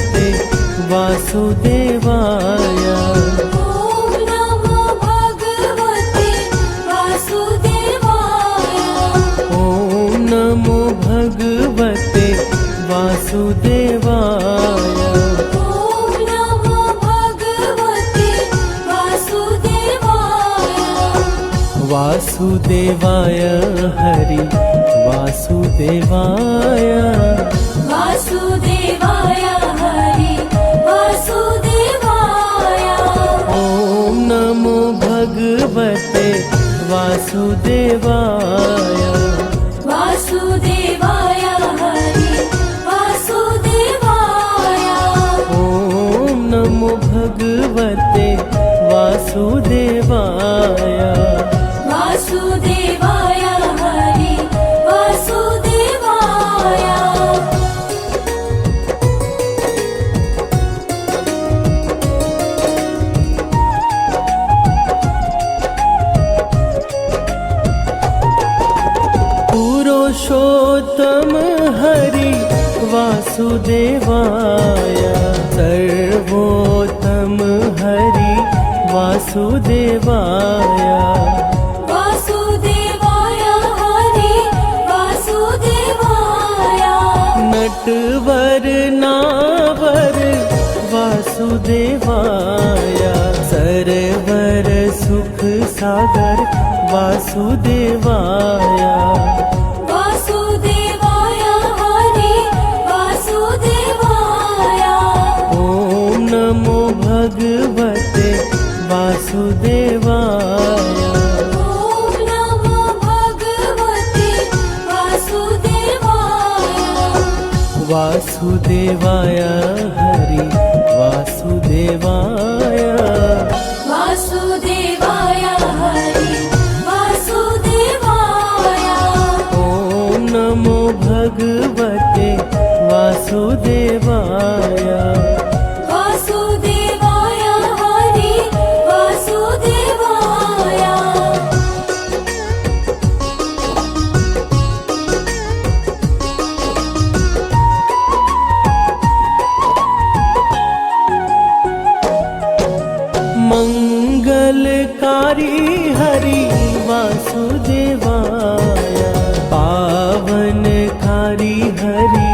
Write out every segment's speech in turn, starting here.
भगवते वासुदेवाय। ॐ नमो भगवते वासुदेवाय। ॐ नमो भगवते वासुदेवाय। ॐ नमो भगवते वासुदेवाय। वासुदेवाय हरि वासुदेवाय। वासुदेवाय हरि वासुदेवाय। ॐ नमो भगवते वासुदेवाय। वासुदेवाय हरि वासुदेवाय। ॐ नमो भगवते वासुदेवाय। वासुदेवाय हरि वासुदेवाय। पुरुषोत्तम हरि वासुदेवाय। सर्वोत्तम हरि वासुदेवाय। वासुदेवाय हरि वासुदेवाय। नटवर नावर वासुदेवाय। सरवर सुख सागर वासुदेवाय। वासुदेवाय हरि वासुदेवाय। ॐ नमो भगवते वासुदेवाय। ॐ नमो भगवते वासुदेवाय। वासुदेवाय हरि वासुदेवाय। वासुदेवाय हरि वासुदेवाय। ॐ नमो भगवते वासुदेवाय। वासुदेवाय हरि वासुदेवाय। मंगलकारी हरि वासुदेवाय। पावनकारी हरि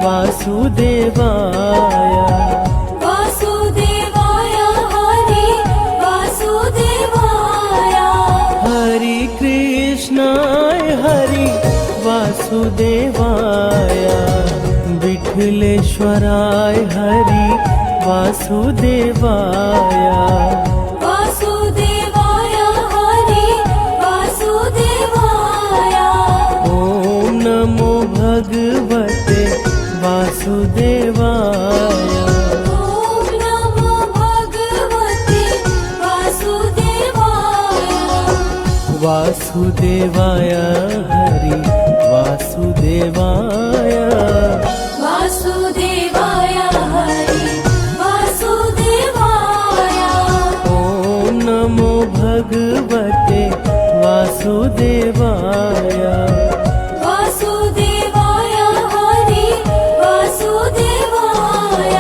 वासुदेवाय। वासुदेवाय हरि वासुदेवाय। हरि कृष्णाय हरि वासुदेवाय। विठलेश्वराय हरि वासुदेवाय। वासुदेवाय हरि वासुदेवाय। ॐ नमो भगवते वासुदेवाय। ॐ नमो भगवते वासुदेवाय। वासुदेवाय हरि वासुदेवाय। वासुदेवाय हरि वासुदेवाय। ॐ नमो भगवते वासुदेवाय। वासुदेवाय हरि वासुदेवाय।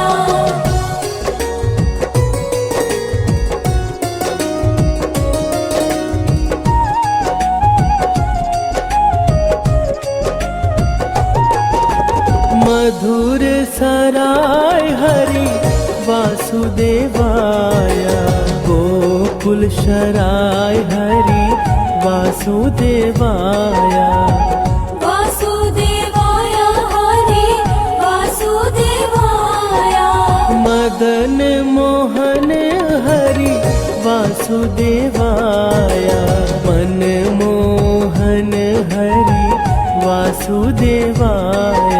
मधुर सराय हरि वासुदेवाय। गोकुल शराय हरि वासुदेवाय। वासुदेवाय हरि वासुदेवाय। मदन मोहन हरि वासुदेवाय। मनमोहन हरि वासुदेवाय।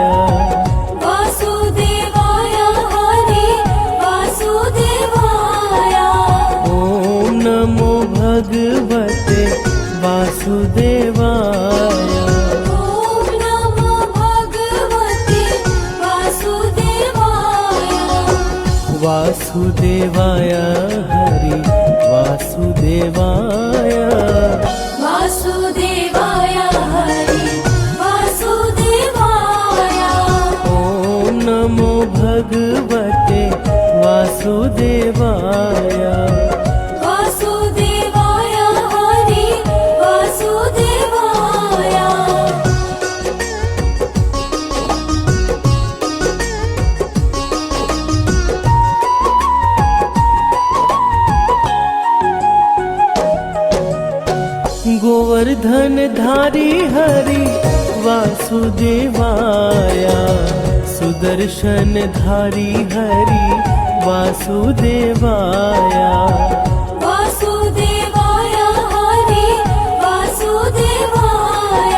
वासुदेवाय हरि वासुदेवाय। ॐ नमो भगवते वासुदेवाय। ॐ नमो भगवते वासुदेवाय। वासुदेवाय हरि वासुदेवाय। वासुदेवाय हरि वासुदेवाय। ॐ नमो भगवते वासुदेवाय वासुदेवाय हरि वासुदेवाय गोवर्धन धारी हरि वासुदेवाय सुदर्शन धारी हरि वासुदेवाय वासुदेवाय हरि वासुदेवाय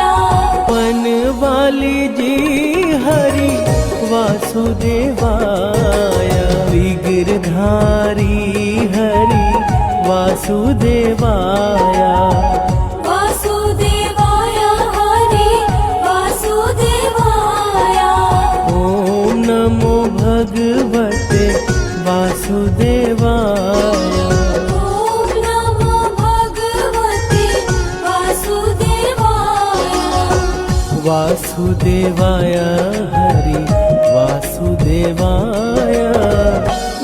वन वाली जी हरि वासुदेवाय विग्रधारी हरि वासुदेवाय वासुदेवाय हरि वासुदेवाय ओम नमो भगवते वासुदेवाय ॐ नमो भगवते वासुदेवाय वासुदेवाय हरि वासुदेवाय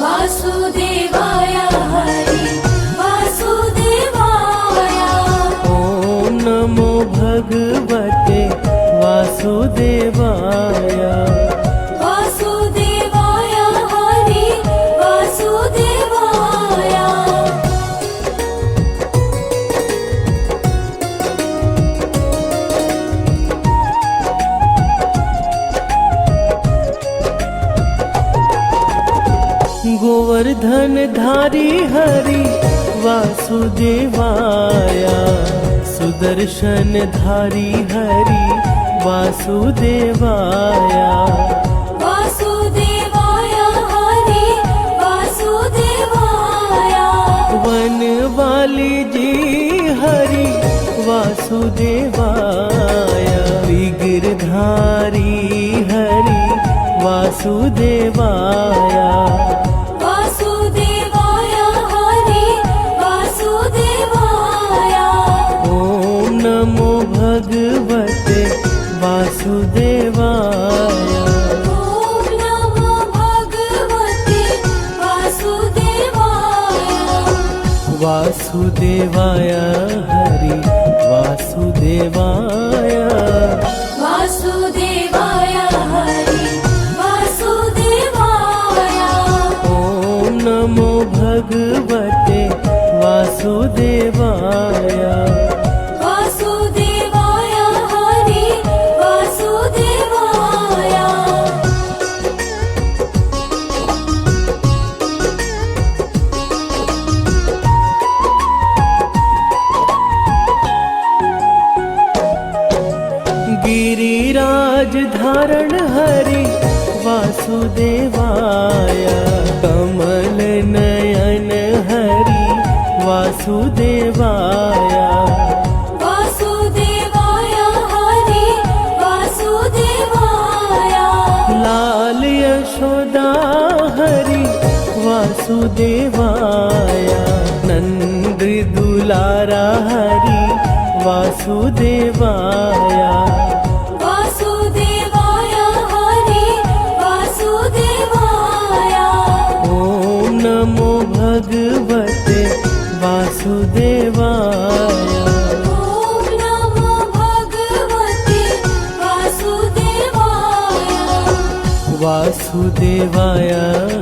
वासुदेवाय हरि वासुदेवाय ओम नमो भगवते वासुदेवाय वासुदेवाय हरि वासुदेवाय गोवर्धन धारी हरि वासुदेवाय सुदर्शन धारी हरि वासुदेवाय वासुदेवाय हरि वासुदेवाय वन वाली जी हरि वासुदेवाय विग्रधारी हरि वासुदेवाय वासुदेवाय हरि वासुदेवाय ओम नमो भगवते वासुदेवाय ॐ नमो भगवते वासुदेवाय वासुदेवाय हरि वासुदेवाय वासुदेवाय हरि वासुदेवाय ओम नमो भगवते वासुदेवाय वासुदेवाय हरि वासुदेवाय गिरिराज धारण हरि वासुदेवाय कमल नयन हरि वासुदेवाय वासुदेवाय हरि वासुदेवाय लाल यशोदा हरि वासुदेवाय नंद दुलारा हरि वासुदेवाय वासुदेवाय हरि वासुदेवाय ओम नमो भगवते वासुदेवाय ॐ नमो भगवते वासुदेवाय वासुदेवाय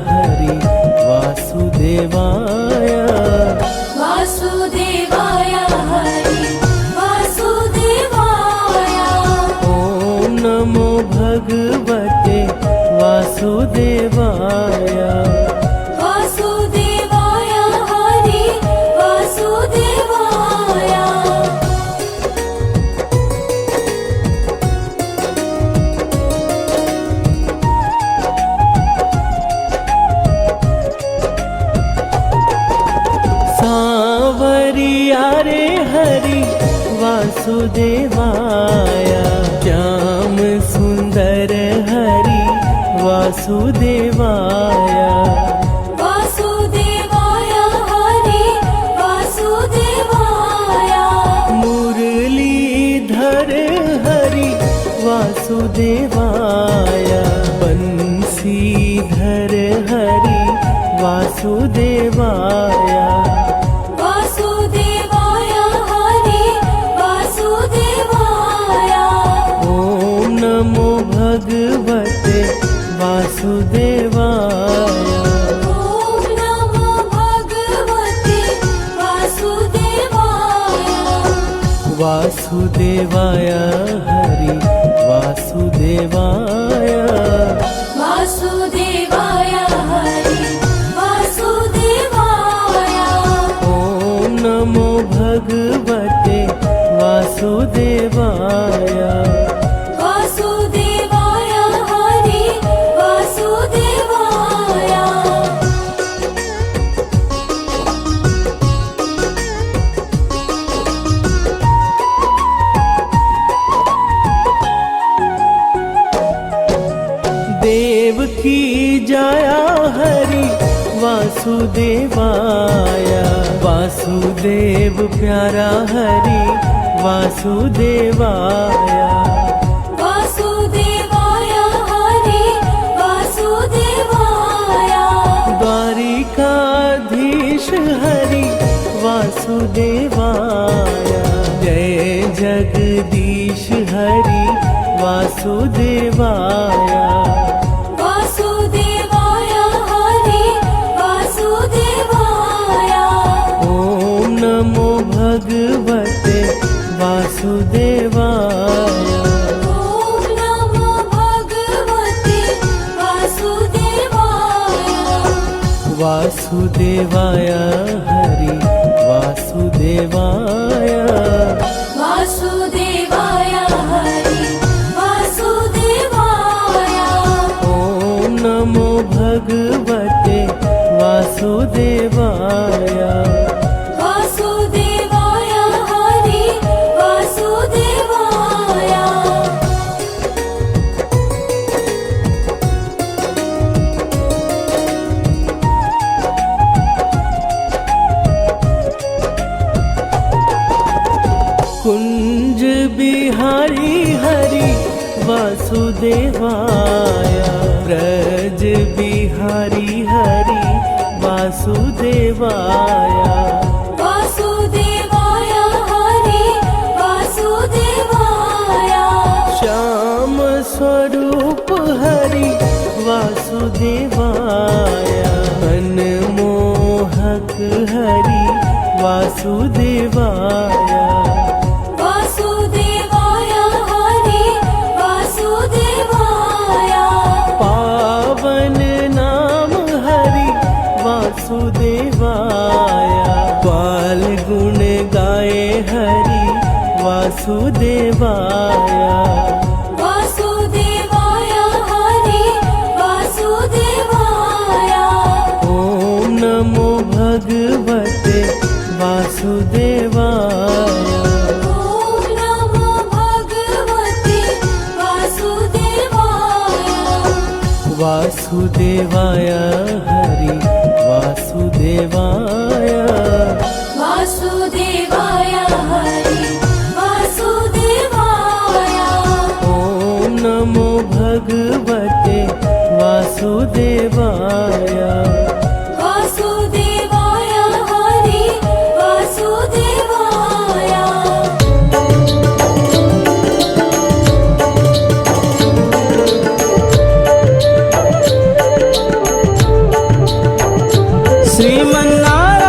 हरि वासुदेवाय वासुदेवाय हरि वासुदेवाय ओम नमो भगवते वासुदेवाय वासुदेवाय हरि वासुदेवाय सांवरिया रे हरि वासुदेवाय श्याम सुंदर हरि वासुदेवाय वासुदेवाय हरि वासुदेवाय मुरलीधर हरि वासुदेवाय बंसीधर हरि वासुदेवाय वासुदेवाय हरि वासुदेवाय ॐ नमो भगवते वासुदेवाय ॐ नमो भगवते वासुदेवाय वासुदेवाय हरि वासुदेवाय वासुदेवाय हरि वासुदेवाय ॐ नमो भगवते वासुदेवाय वासुदेवाय हरि वासुदेवाय देव की जाया हरि वासुदेवाय वासुदेव प्यारा हरि वासुदेवाय वासुदेवाय हरि वासुदेवाय द्वारिकाधीश हरि वासुदेवाय जय जगदीश हरि वासुदेवाय वासुदेवाय हरि वासुदेवाय ॐ नमो भगवते वासुदेवाय ॐ नमो भगवते वासुदेवाय वासुदेवाय हरि वासुदेवाय वासुदेवाय हरि वासुदेवाय ॐ नमो भगवते वासुदेवाय वासुदेवाय हरि वासुदेवाय कुंज बिहारी हरि वासुदेवाय ब्रज बिहारी हरि वासुदेवाय वासुदेवाय हरि वासुदेवाय श्याम स्वरूप हरि वासुदेवाय मनमोहक हरि वासुदेवाय वासुदेवाय हरि वासुदेवाय पावन नाम हरि वासुदेवाय ग्वाल गुण गाए हरि वासुदेवाय वासुदेवाय हरि वासुदेवाय ॐ नमो भगवते वासुदेवाय ॐ नमो भगवते वासुदेवाय वासुदेवाय हरि वासुदेवाय वासुदेवाय हरि वासुदेवाय ॐ नमो भगवते वासुदेवाय वासुदेवाय हरि वासुदेवाय श्रीमन्नारायण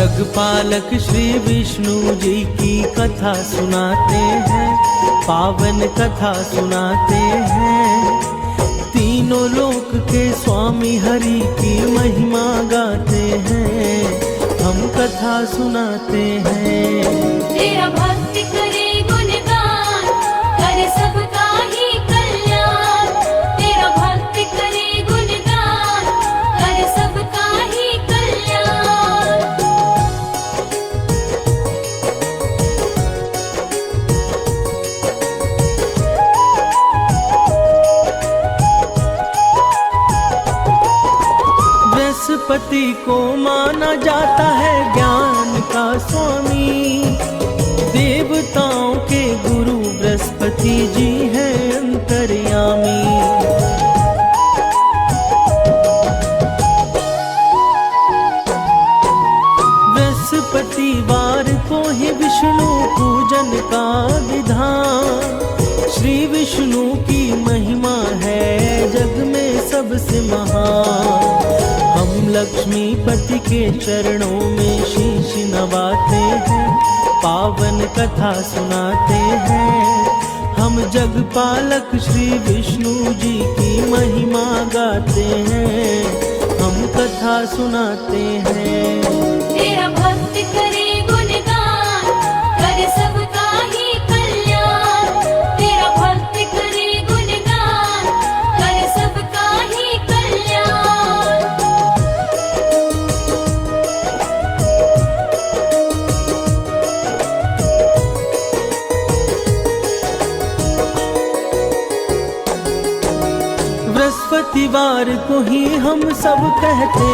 जगपालक श्री विष्णु जी की कथा सुनाते हैं, पावन कथा सुनाते हैं। तीनों लोक के स्वामी हरि की महिमा गाते हैं, हम कथा सुनाते हैं। तेरा भक्त करे गुणगान, करे सबका ही कल्याण। तेरा भक्त करे गुणगान, करे सबका ही कल्याण। बृहस्पति को माना जाता है ज्ञान का स्वामी, देवताओं के गुरु बृहस्पति जी हैं अंतर्यामी। बृहस्पतिवार को ही विष्णु पूजन का विधान, श्री विष्णु की महिमा है जग में सबसे महान। हम लक्ष्मीपति के चरणों में शीश नवाते हैं, पावन कथा सुनाते हैं। हम जगपालक श्री विष्णु जी की महिमा गाते हैं, हम कथा सुनाते हैं। तेरा भक्त करे गुणगान, करे सबका ही कल्याण। तेरा भक्त करे गुणगान, करे सबका ही कल्याण। बृहस्पतिवार को ही हम सब कहते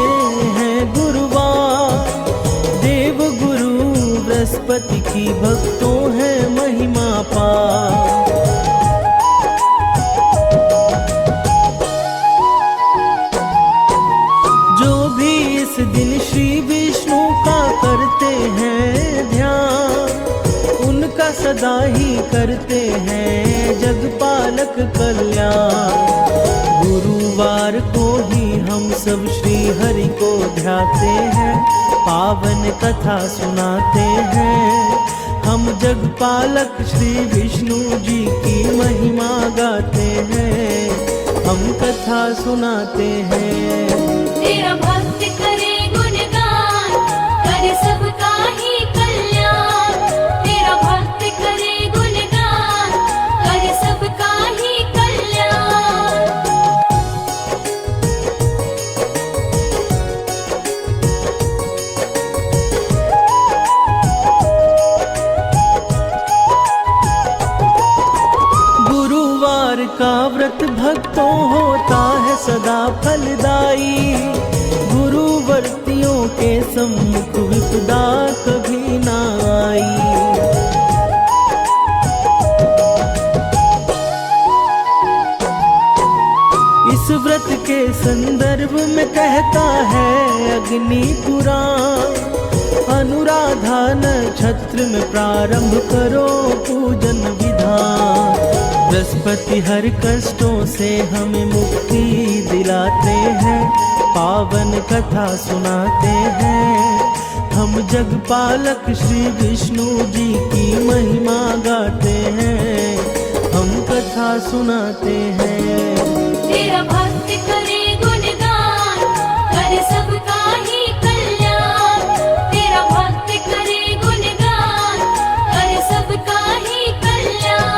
हैं गुरुवार, देव गुरु बृहस्पति की भक्तों है महिमा पार। जो भी इस दिन श्री विष्णु का करते हैं ध्यान, उनका सदा ही करते हैं जगपालक कल्याण। गुरुवार को ही हम सब श्री हरि को ध्याते हैं, पावन कथा सुनाते हैं। हम जगपालक श्री विष्णु जी की महिमा गाते हैं, हम कथा सुनाते हैं। तेरा भक्त करे गुणगान, करे सबका ही कल्याण। तेरा भक्त करे गुणगान, करे सबका ही कल्याण। गुरुवार का व्रत भक्तों होता है सदा फलदायी, गुरुवर्तियों के सम्मुख विपदा कभी ना आई। इस व्रत के संदर्भ में कहता है अग्नि पुराण, अनुराधा नक्षत्र में प्रारंभ करो पूजन विधान। बृहस्पति हर कष्टों से हमें मुक्ति दिलाते हैं, पावन कथा सुनाते हैं। हम जगपालक श्री विष्णु जी की महिमा गाते हैं, हम कथा सुनाते हैं। तेरा भक्त करे गुणगान, करे सबका ही कल्याण। तेरा भक्त करे गुणगान, करे सबका ही कल्याण।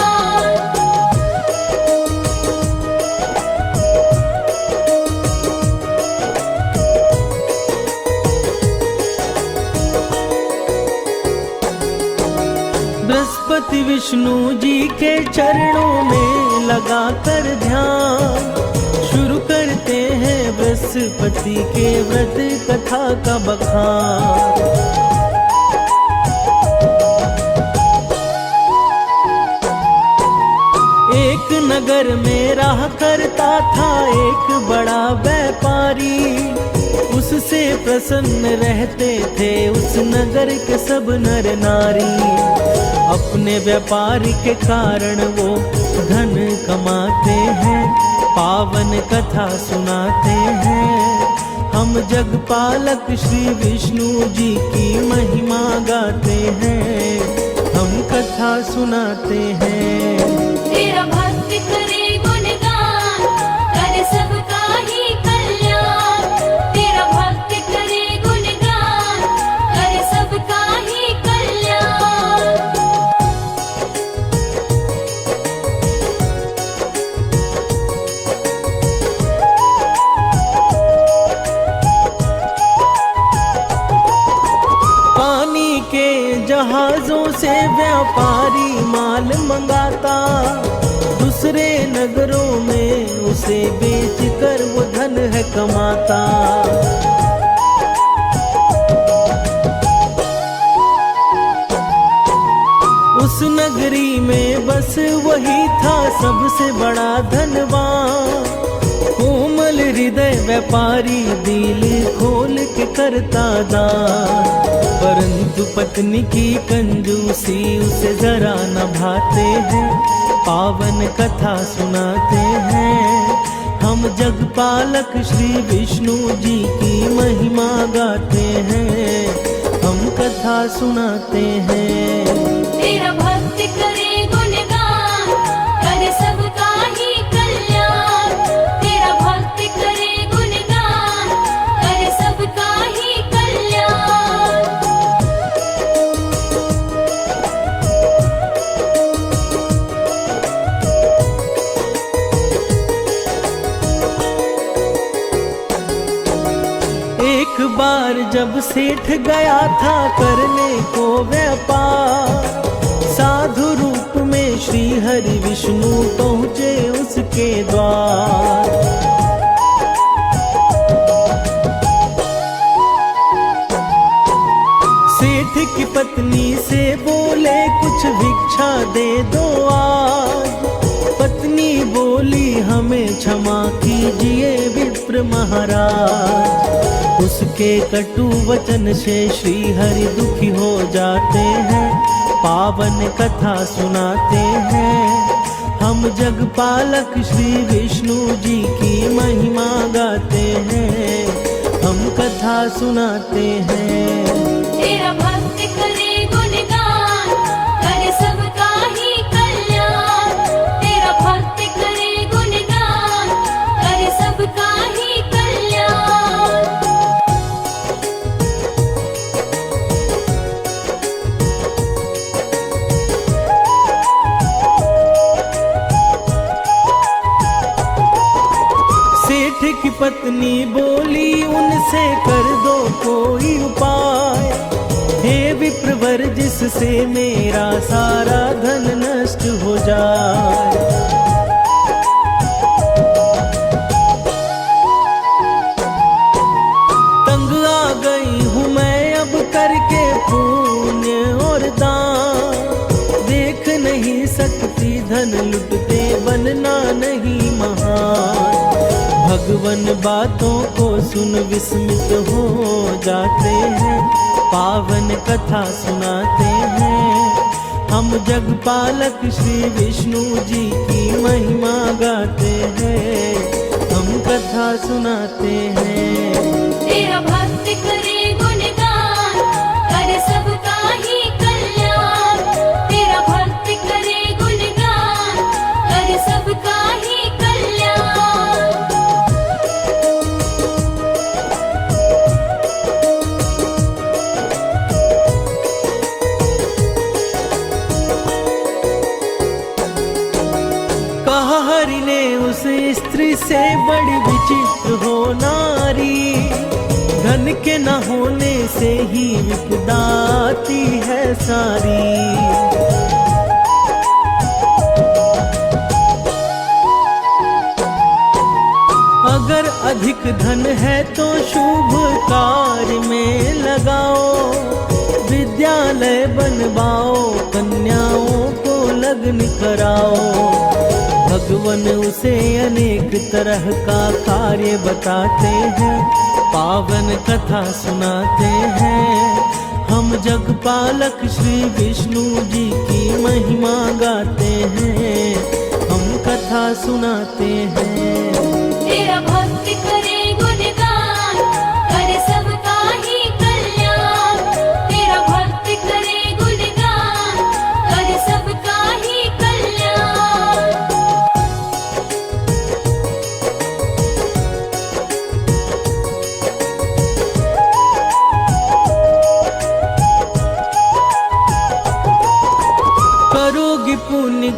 बृहस्पति विष्णु जी के चरणों में लगाकर ध्यान, शुरू करते हैं बृहस्पति के व्रत कथा का बखान। एक नगर में रहा करता था एक बड़ा व्यापारी, उससे प्रसन्न रहते थे उस नगर के सब नर नारी। अपने व्यापार के कारण वो धन कमाते हैं, पावन कथा सुनाते हैं। हम जगपालक श्री विष्णु जी की महिमा गाते हैं, हम कथा सुनाते हैं। तेरा भक्त करे गुणगान, करे सबका ही कल्याण। तेरा भक्त करे गुणगान, करे सबका ही कल्याण। पानी के जहाजों से व्यापारी माल मंगाता, दूसरे नगरों में उसे बेचकर वो धन है कमाता। उस नगरी में बस वही था सबसे बड़ा धनवान, कोमल हृदय व्यापारी दिल खोल के करता दान। परंतु पत्नी की कंजूसी उसे जरा न भाते हैं, पावन कथा सुनाते हैं। हम जगपालक श्री विष्णु जी की महिमा गाते हैं, हम कथा सुनाते हैं। तेरा भक्त करे गुणगान, करे सबका ही कल्याण। तेरा भक्त करे गुणगान, करे सबका ही कल्याण। एक बार जब सेठ गया था करने को व्यापार, साधु रूप में श्री हरि विष्णु पहुँचे उसके द्वार। सेठ की पत्नी से बोले कुछ भिक्षा दे दो आज। पत्नी बोली हमें क्षमा कीजिए विप्र महाराज। उसके कटु वचन से श्री हरि दुखी हो जाते हैं, पावन कथा सुनाते हैं। हम जगपालक श्री विष्णु जी की महिमा गाते हैं, हम कथा सुनाते हैं। तेरा भक्त करे गुणगान, करे सबका ही कल्याण। तेरा भक्त करे गुणगान, करे सबका ही कल्याण। सेठ की पत्नी बोली उनसे कर दो कोई उपाय, हे विप्रवर जिससे मेरा सारा धन नष्ट हो जाए। तंग आ गई हूँ मैं अब करके पुण्य और दान, देख नहीं सकती धन लुटते बनना नहीं महान। भगवन बातों को सुन विस्मित हो जाते हैं, पावन कथा सुनाते हैं। हम जगपालक श्री विष्णु जी की महिमा गाते हैं, हम कथा सुनाते हैं। तेरा भक्त करे गुणगान, करे सबका ही कल्याण। तेरा भक्त करे गुणगान, करे सबका ही कल्याण। कहा हरि ने उस स्त्री से बड़ी विचित्र हो नारी, धन के न होने से ही विपदा आती है सारी। अगर अधिक धन है तो शुभ कार्य में लगाओ, विद्यालय बनवाओ, कन्याओं को लग्न कराओ। भगवन उसे अनेक तरह का कार्य बताते हैं, पावन कथा सुनाते हैं। हम जगपालक श्री विष्णु जी की महिमा गाते हैं, हम कथा सुनाते हैं। तेरा भक्त करे गुणगान,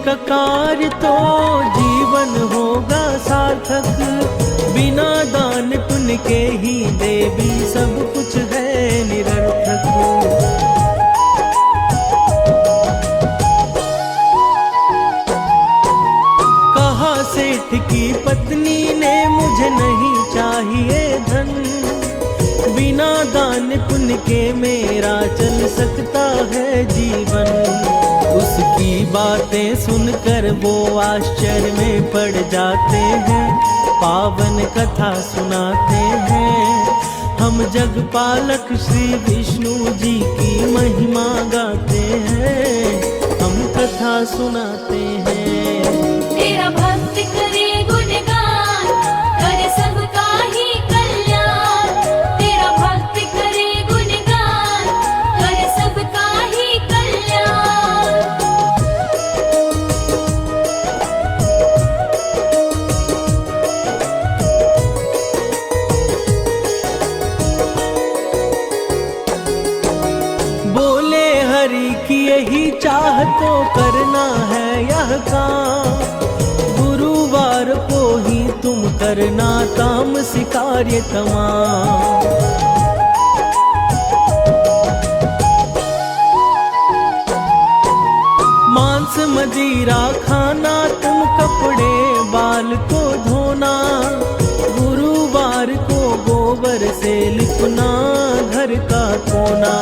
का कार्य तो जीवन होगा सार्थक। बिना दान पुण्य के ही देवी सब कुछ है निरर्थक। कहा सेठ की पत्नी ने मुझे नहीं चाहिए धन, बिना दान पुण्य के मेरा चल सकता है जीवन। उसकी बातें सुनकर वो आश्चर्य में पड़ जाते हैं, पावन कथा सुनाते हैं। हम जगपालक श्री विष्णु जी की महिमा गाते हैं, हम कथा सुनाते हैं। तेरा भक्त करे गुणगान, करे सबका ही कल्याण। तेरा भक्त करे गुणगान, करे सबका ही कल्याण। बोले हरि की यही चाह तो करना है यह काम। गुरुवार को ही तुम करना तामसी कार्य तमाम। मांस मदिरा खाना, तुम कपड़े बाल को धोना। गुरुवार को गोबर से लिपना घर का कोना।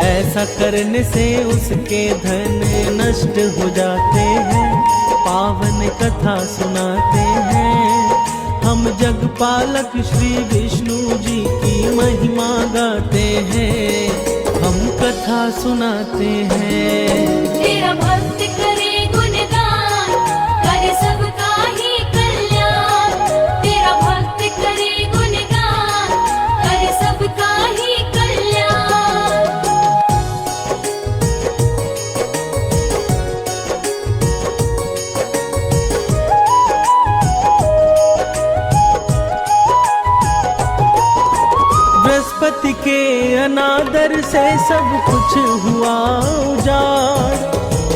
ऐसा करने से उसके धन नष्ट हो जाते हैं, पावन कथा सुनाते हैं। हम जगपालक श्री विष्णु जी की महिमा गाते हैं, हम कथा सुनाते हैं। तेरा भक्त करे गुणगान, करे सबका ही कल्याण। तेरा भक्त करे गुणगान, करे सबका ही कल्याण। बृहस्पति के अनादर से सब कुछ हुआ उजाड़।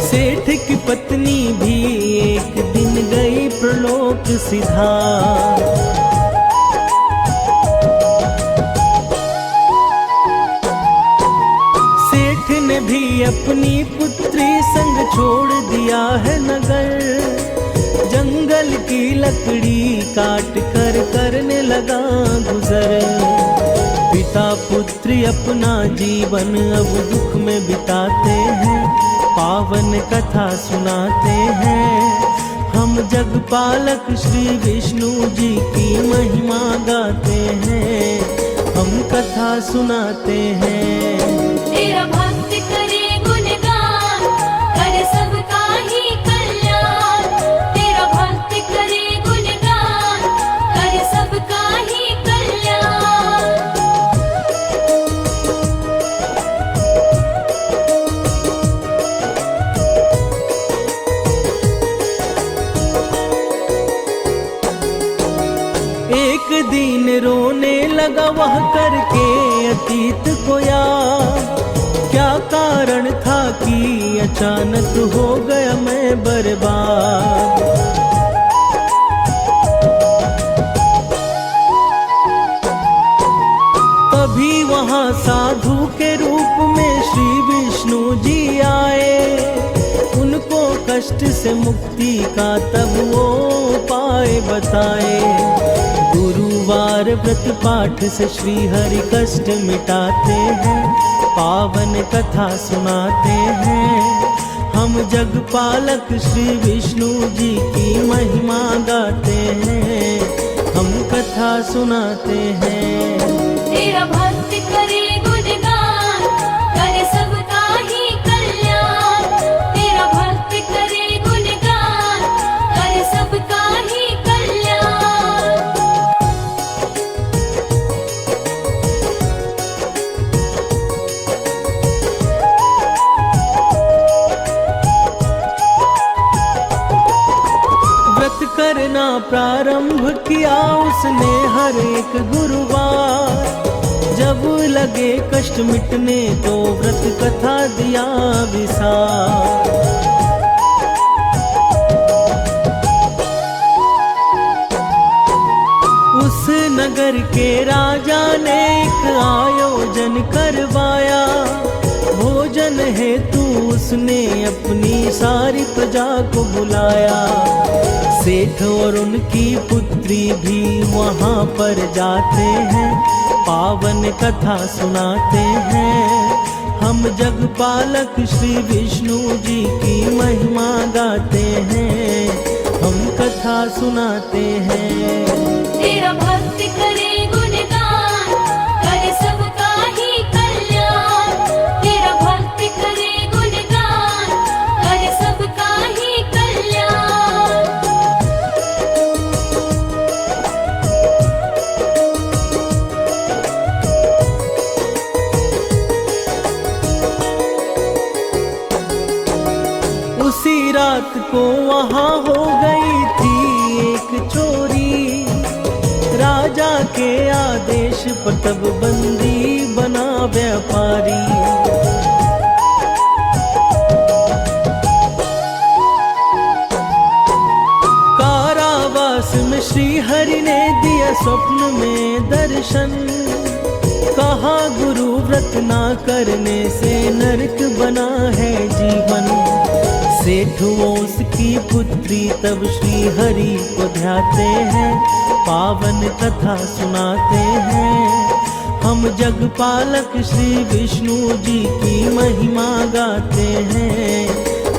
सेठ की पत्नी भी एक दिन गई प्रलोक सिधार। सेठ ने भी अपनी पुत्री संग छोड़ दिया है नगर। जंगल की लकड़ी काट कर करने लगा गुजर। पिता पुत्री अपना जीवन अब दुख में बिताते हैं, पावन कथा सुनाते हैं। हम जगपालक श्री विष्णु जी की महिमा गाते हैं, हम कथा सुनाते हैं। तेरा भक्त करे गुणगान, करे सबका ही कल्याण। तेरा भक्त करे गुणगान, करे सबका ही कल्याण। एक दिन रोने लगा वह करके अतीत को याद। क्या कारण था कि अचानक हो गया मैं बर्बाद। तभी वहां साधु के रूप में श्री विष्णु जी आए। उनको कष्ट से मुक्ति का तब वो उपाय बताए। गुरुवार व्रत पाठ से श्री हरि कष्ट मिटाते हैं, पावन कथा सुनाते हैं। हम जगपालक श्री विष्णु जी की महिमा गाते हैं, हम कथा सुनाते हैं। तेरा भक्त करे गुणगान, करे सबका ही कल्याण। तेरा भक्त करे गुणगान, करे सबका ही कल्याण। व्रत करना प्रारंभ किया उसने हर एक गुरुवार। जब लगे कष्ट मिटने तो व्रत कथा दिया विसार। उस नगर के राजा ने एक आयोजन करवाया। भोजन हेतु उसने अपनी सारी प्रजा को बुलाया। सेठ और उनकी पुत्री भी वहाँ पर जाते हैं, पावन कथा सुनाते हैं। हम जगपालक श्री विष्णु जी की महिमा गाते हैं, हम कथा सुनाते हैं। तेरा भक्त करे गुणगान, करे सबका ही कल्याण। तेरा भक्त करे गुणगान, करे सबका ही कल्याण। उसी रात को वहाँ हो गई थी एक चोरी। राजा के आदेश पर तब बंदी बना व्यापारी। कारावास में श्री हरि ने दिया स्वप्न में दर्शन। कहा गुरु व्रत ना करने से नरक बना है जीवन। सेठ उसकी पुत्री तब श्री हरि को ध्याते हैं, पावन कथा सुनाते हैं। हम जगपालक श्री विष्णु जी की महिमा गाते हैं,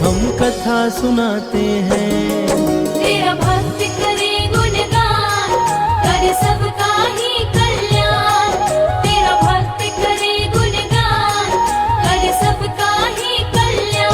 हम कथा सुनाते हैं। तेरा भक्त करे गुणगान, करे सबका ही कल्याण। तेरा भक्त करे गुणगान, करे सबका ही कल्याण।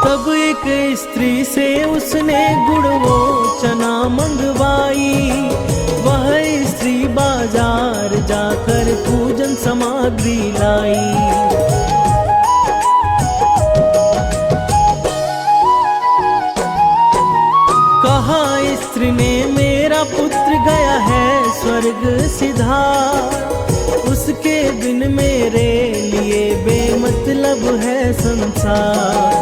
तब एक स्त्री से उसने गुड़ वो चना मंगवाई। वह स्त्री बाजार जाकर पूजन सामग्री लाई। कहा स्त्री ने मेरा पुत्र गया है स्वर्ग सिधार। उसके बिन मेरे लिए बेमतलब है संसार।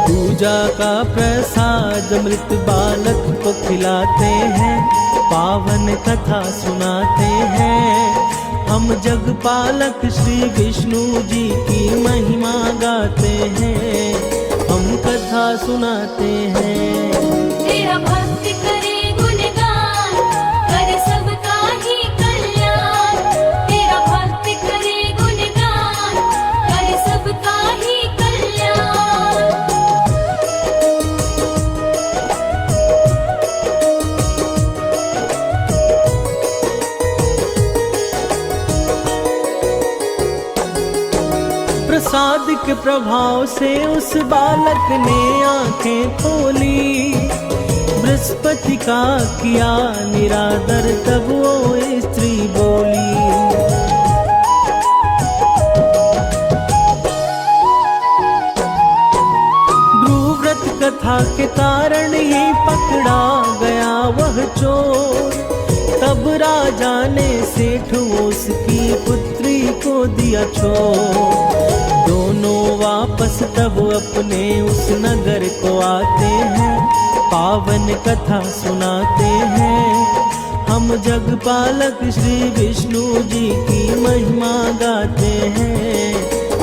पूजा का प्रसाद मृत बालक को खिलाते हैं, पावन कथा सुनाते हैं। हम जगपालक श्री विष्णु जी की महिमा गाते हैं, हम कथा सुनाते हैं। तेरा भक्त करे गुणगान, करे सबका ही कल्याण। तेरा भक्त करे गुणगान, करे सबका ही कल्याण। प्रसाद के प्रभाव से उस बालक ने आंखें खोली। बृहस्पति का किया निरादर तब वो स्त्री बोली। गुरुव्रत कथा के कारण ही पकड़ा गया वह चोर। तब राजा ने सेठ उसकी पुत्री को दिया छोड़। दोनों वापस तब अपने उस नगर को आते हैं, पावन कथा सुनाते हैं। हम जगपालक श्री विष्णु जी की महिमा गाते हैं,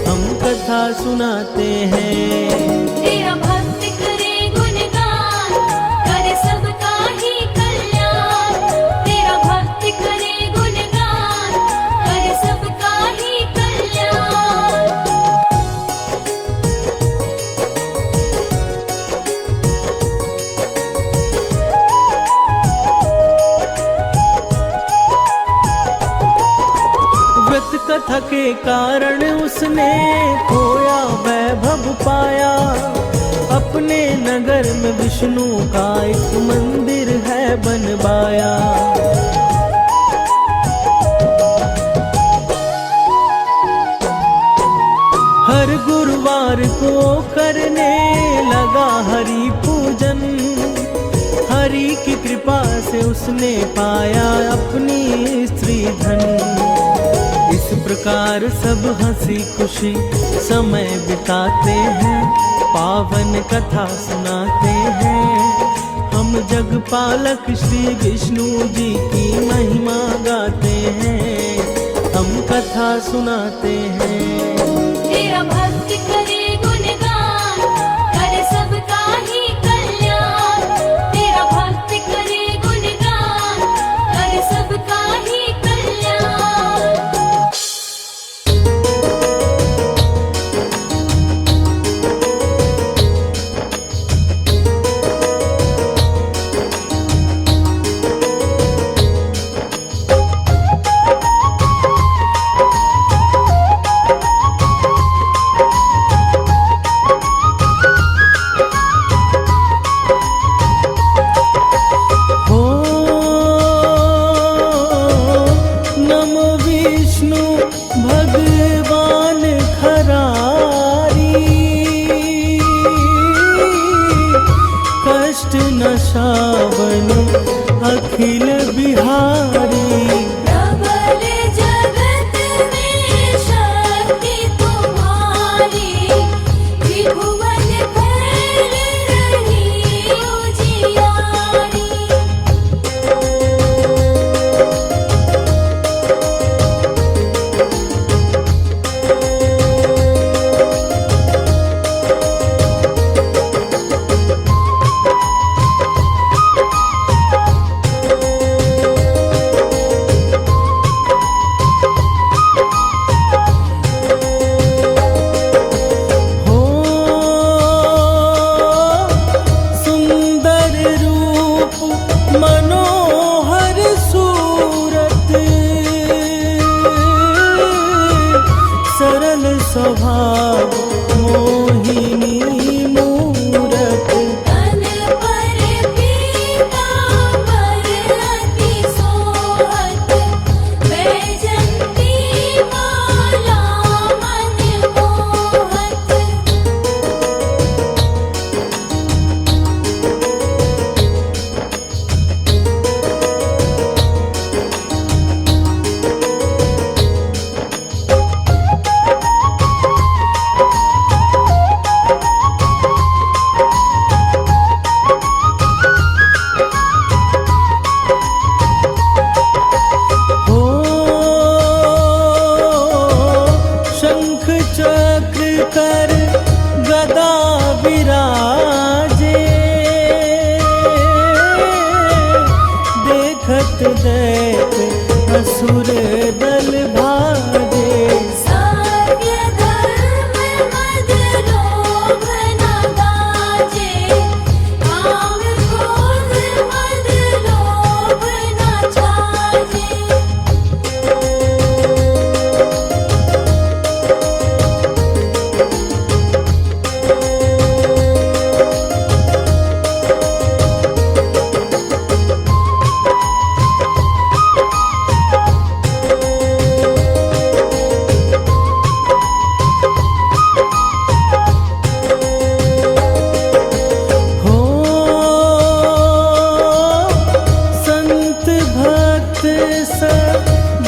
हम कथा सुनाते हैं। तेरा भक्त करे गुणगान, करे सबका ही कल्याण। तेरा भक्त करे गुणगान, करे सबका ही कल्याण। व्रत कथा के कारण उसने खोया वैभव पाया। अपने नगर में विष्णु का एक मंदिर है बनवाया। हर गुरुवार को करने लगा हरि पूजन। हरि की कृपा से उसने पाया अपनी स्त्री धन। प्रकार सब हंसी खुशी समय बिताते हैं, पावन कथा सुनाते हैं। हम जगपालक श्री विष्णु जी की महिमा गाते हैं, हम कथा सुनाते हैं। तेरा भक्त करे गुणगान, करे सबका ही कल्याण। तेरा भक्त करे गुणगान, करे सबका ही कल्याण। भगवान खरारी, कष्ट नशावन अखिल बिहारी। प्रबल जगत में शक्ति तुम्हारी, त्रिभुवन फैल रही उजियारी। मनोहर सूरत, सरल स्वभाव मोहिनी मूरत। तन पर पीतांबर अति सोहत, वैजंती माला मन मोहत। शंख चक्र कर गदा विराजे, देखत दैत असुर दल भाजे। सत्य धर्म मद लोभ न गाजे, काम क्रोध मद लोभ न छाजे।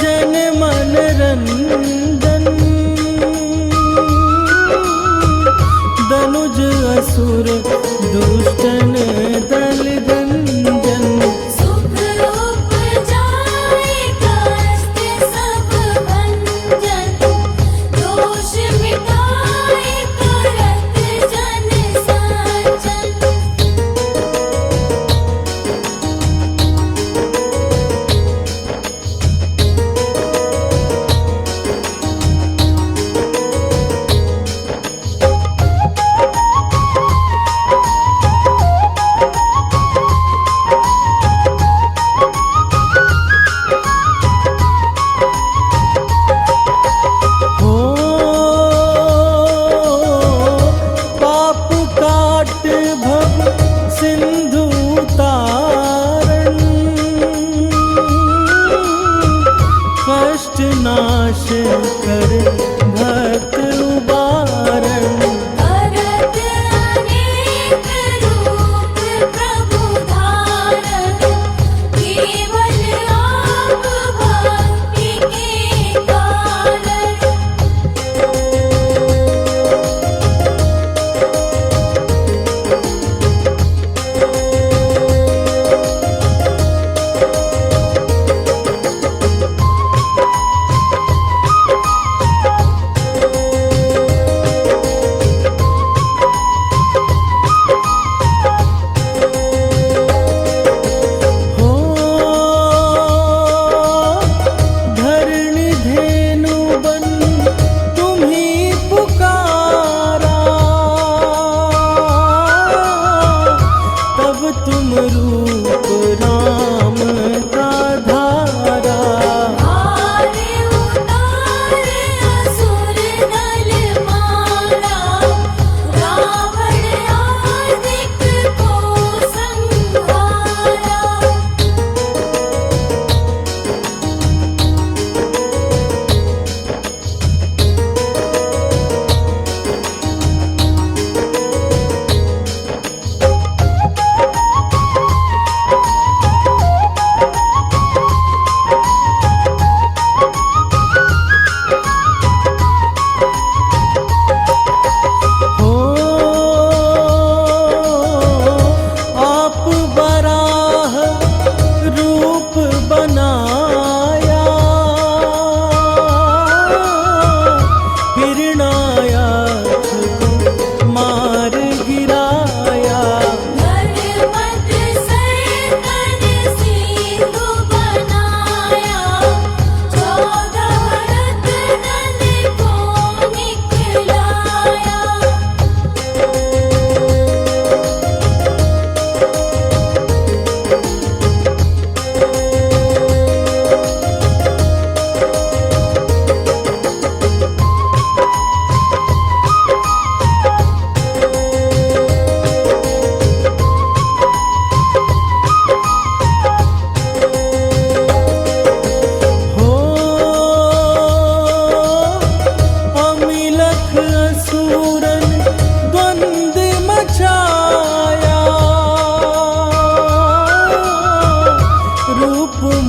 जन मन रंजन, दनुज असुर दुष्टन दल दंजन। सुख उपजाए कष्ट सब भंजन, दोष मिटाए करत जन सज्जन। नाश कर